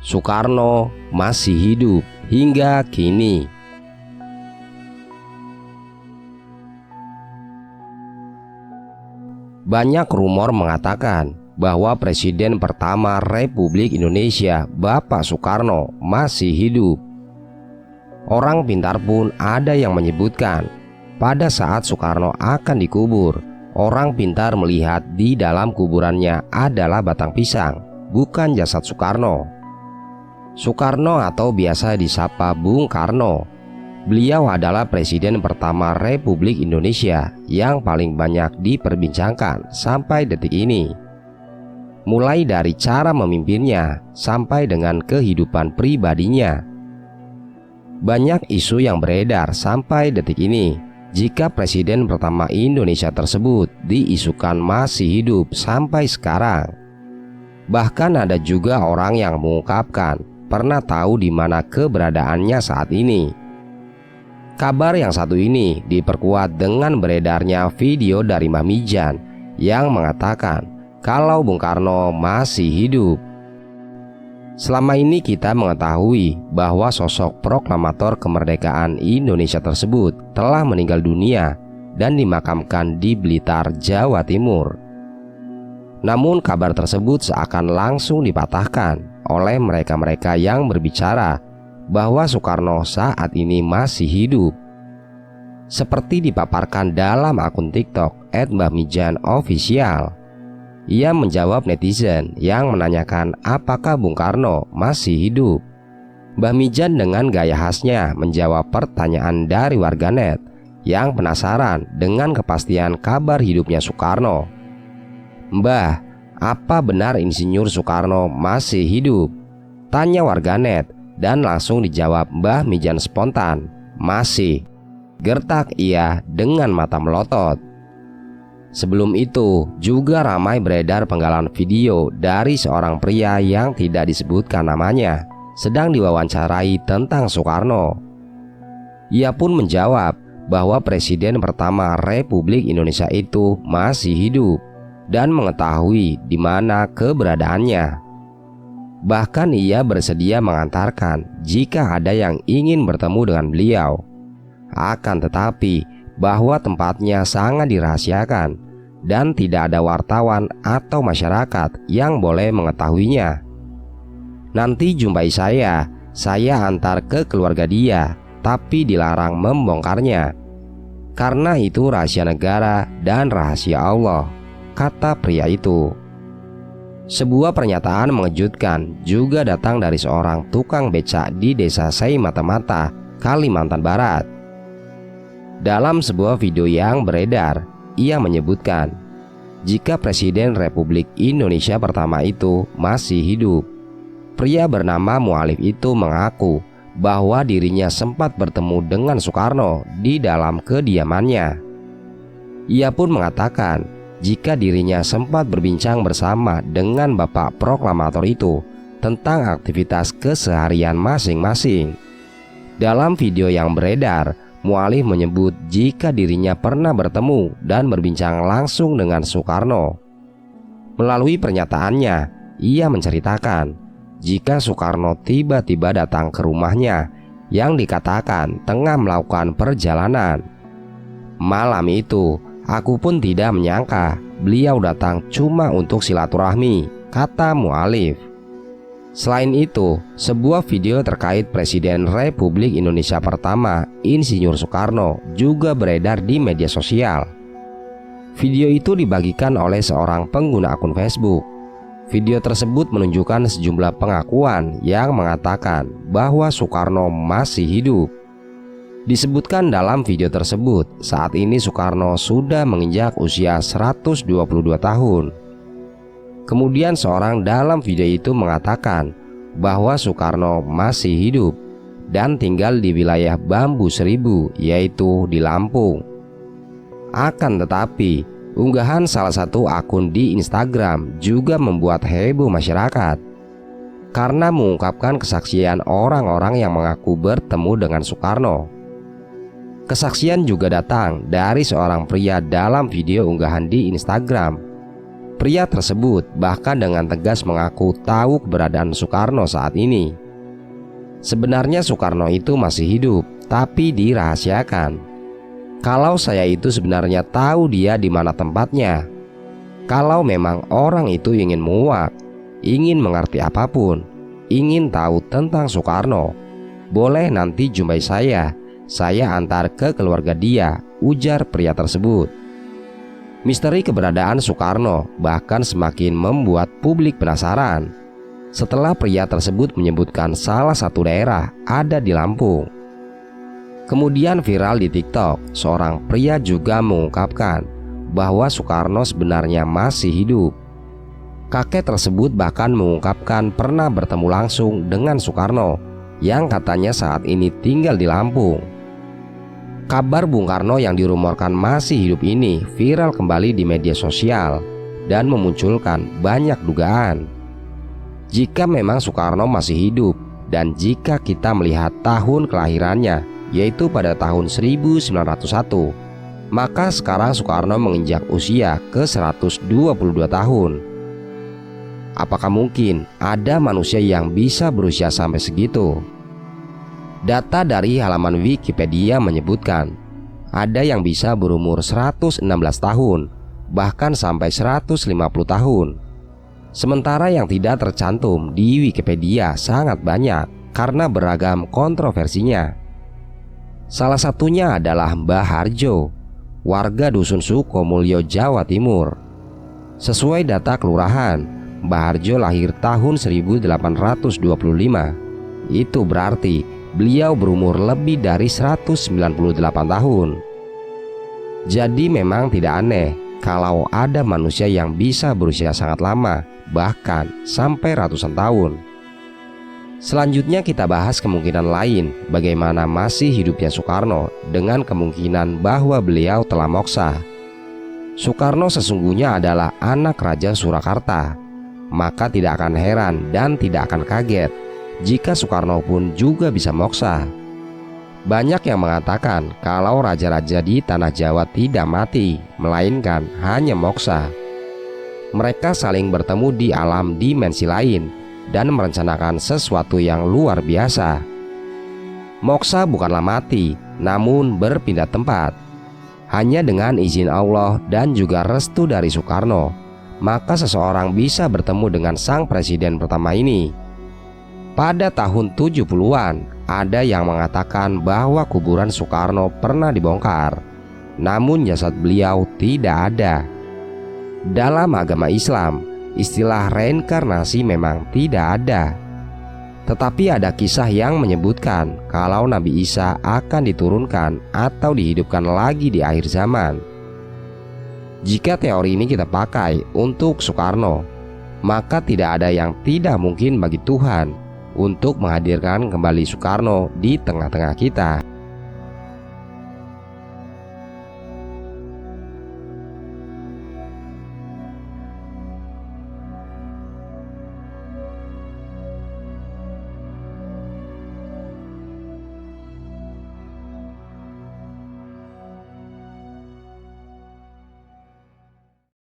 Soekarno masih hidup hingga kini. Banyak rumor mengatakan bahwa Presiden pertama Republik Indonesia, Bapak Soekarno, masih hidup. Orang pintar pun ada yang menyebutkan, pada saat Soekarno akan dikubur, orang pintar melihat di dalam kuburannya adalah batang pisang, bukan jasad Soekarno. Soekarno atau biasa disapa Bung Karno, beliau adalah Presiden pertama Republik Indonesia yang paling banyak diperbincangkan sampai detik ini. Mulai dari cara memimpinnya sampai dengan kehidupan pribadinya. Banyak isu yang beredar sampai detik ini jika Presiden pertama Indonesia tersebut diisukan masih hidup sampai sekarang. Bahkan ada juga orang yang mengungkapkan pernah tahu di mana keberadaannya saat ini. Kabar yang satu ini diperkuat dengan beredarnya video dari Mbah Mijan yang mengatakan kalau Bung Karno masih hidup. Selama ini kita mengetahui bahwa sosok proklamator kemerdekaan Indonesia tersebut telah meninggal dunia dan dimakamkan di Blitar, Jawa Timur. Namun kabar tersebut seakan langsung dipatahkan oleh mereka-mereka yang berbicara bahwa Soekarno saat ini masih hidup. Seperti dipaparkan dalam akun TikTok @mbahmijanofficial. Ia menjawab netizen yang menanyakan apakah Bung Karno masih hidup. Mbah Mijan dengan gaya khasnya menjawab pertanyaan dari warganet yang penasaran dengan kepastian kabar hidupnya Soekarno. "Mbah, apa benar Insinyur Soekarno masih hidup?" tanya warganet, dan langsung dijawab Mbah Mijan spontan, "Masih." Gertak ia dengan mata melotot. Sebelum itu juga ramai beredar penggalan video dari seorang pria yang tidak disebutkan namanya sedang diwawancarai tentang Soekarno. Ia pun menjawab bahwa Presiden pertama Republik Indonesia itu masih hidup dan mengetahui di mana keberadaannya. Bahkan ia bersedia mengantarkan jika ada yang ingin bertemu dengan beliau. Akan tetapi bahwa tempatnya sangat dirahasiakan dan tidak ada wartawan atau masyarakat yang boleh mengetahuinya. "Nanti jumpai saya antar ke keluarga dia, tapi dilarang membongkarnya. Karena itu rahasia negara dan rahasia Allah," kata pria itu. Sebuah pernyataan mengejutkan juga datang dari seorang tukang becak di desa Sei Mata-Mata, Kalimantan Barat. Dalam sebuah video yang beredar, ia menyebutkan jika Presiden Republik Indonesia pertama itu masih hidup. Pria bernama Mualif itu mengaku bahwa dirinya sempat bertemu dengan Soekarno di dalam kediamannya. Ia pun mengatakan jika dirinya sempat berbincang bersama dengan Bapak Proklamator itu tentang aktivitas keseharian masing-masing. Dalam video yang beredar, Mualif menyebut jika dirinya pernah bertemu dan berbincang langsung dengan Soekarno. Melalui pernyataannya, ia menceritakan jika Soekarno tiba-tiba datang ke rumahnya yang dikatakan tengah melakukan perjalanan. "Malam itu, aku pun tidak menyangka beliau datang cuma untuk silaturahmi," kata Mualif. Selain itu, sebuah video terkait Presiden Republik Indonesia pertama, Insinyur Soekarno, juga beredar di media sosial. Video itu dibagikan oleh seorang pengguna akun Facebook. Video tersebut menunjukkan sejumlah pengakuan yang mengatakan bahwa Soekarno masih hidup. Disebutkan dalam video tersebut, saat ini Soekarno sudah menginjak usia 122 tahun. Kemudian seorang dalam video itu mengatakan bahwa Soekarno masih hidup dan tinggal di wilayah Bambu Seribu, yaitu di Lampung. Akan tetapi, unggahan salah satu akun di Instagram juga membuat heboh masyarakat karena mengungkapkan kesaksian orang-orang yang mengaku bertemu dengan Soekarno. Kesaksian juga datang dari seorang pria dalam video unggahan di Instagram. Pria tersebut bahkan dengan tegas mengaku tahu keberadaan Soekarno saat ini. Sebenarnya Soekarno itu masih hidup, tapi dirahasiakan. Kalau saya itu sebenarnya tahu dia di mana tempatnya. Kalau memang orang itu ingin muak, ingin mengerti apapun, ingin tahu tentang Soekarno, boleh nanti jumpai saya antar ke keluarga dia, ujar pria tersebut. Misteri keberadaan Soekarno bahkan semakin membuat publik penasaran setelah pria tersebut menyebutkan salah satu daerah ada di Lampung. Kemudian viral di TikTok, seorang pria juga mengungkapkan bahwa Soekarno sebenarnya masih hidup. Kakek tersebut bahkan mengungkapkan pernah bertemu langsung dengan Soekarno yang katanya saat ini tinggal di Lampung. Kabar Bung Karno yang dirumorkan masih hidup ini viral kembali di media sosial dan memunculkan banyak dugaan. Jika memang Soekarno masih hidup dan jika kita melihat tahun kelahirannya, yaitu pada tahun 1901, maka sekarang Soekarno menginjak usia ke 122 tahun. Apakah mungkin ada manusia yang bisa berusia sampai segitu? Data dari halaman Wikipedia menyebutkan ada yang bisa berumur 116 tahun, bahkan sampai 150 tahun. Sementara yang tidak tercantum di Wikipedia sangat banyak karena beragam kontroversinya. Salah satunya adalah Mbah Harjo, warga Dusun Sukomulyo, Jawa Timur. Sesuai data kelurahan, Mbah Harjo lahir tahun 1825. Itu berarti beliau berumur lebih dari 198 tahun. Jadi memang tidak aneh kalau ada manusia yang bisa berusia sangat lama, bahkan sampai ratusan tahun. Selanjutnya kita bahas kemungkinan lain bagaimana masih hidupnya Soekarno dengan kemungkinan bahwa beliau telah moksa. Soekarno sesungguhnya adalah anak Raja Surakarta, maka tidak akan heran dan tidak akan kaget jika Soekarno pun juga bisa moksa. Banyak yang mengatakan kalau raja-raja di tanah Jawa tidak mati, melainkan hanya moksa. Mereka saling bertemu di alam dimensi lain dan merencanakan sesuatu yang luar biasa. Moksa bukanlah mati, namun berpindah tempat. Hanya dengan izin Allah dan juga restu dari Soekarno, maka seseorang bisa bertemu dengan sang presiden pertama ini. Pada tahun 70-an, ada yang mengatakan bahwa kuburan Soekarno pernah dibongkar, namun jasad beliau tidak ada. Dalam agama Islam, istilah reinkarnasi memang tidak ada. Tetapi ada kisah yang menyebutkan kalau Nabi Isa akan diturunkan atau dihidupkan lagi di akhir zaman. Jika teori ini kita pakai untuk Soekarno, maka tidak ada yang tidak mungkin bagi Tuhan untuk menghadirkan kembali Soekarno di tengah-tengah kita.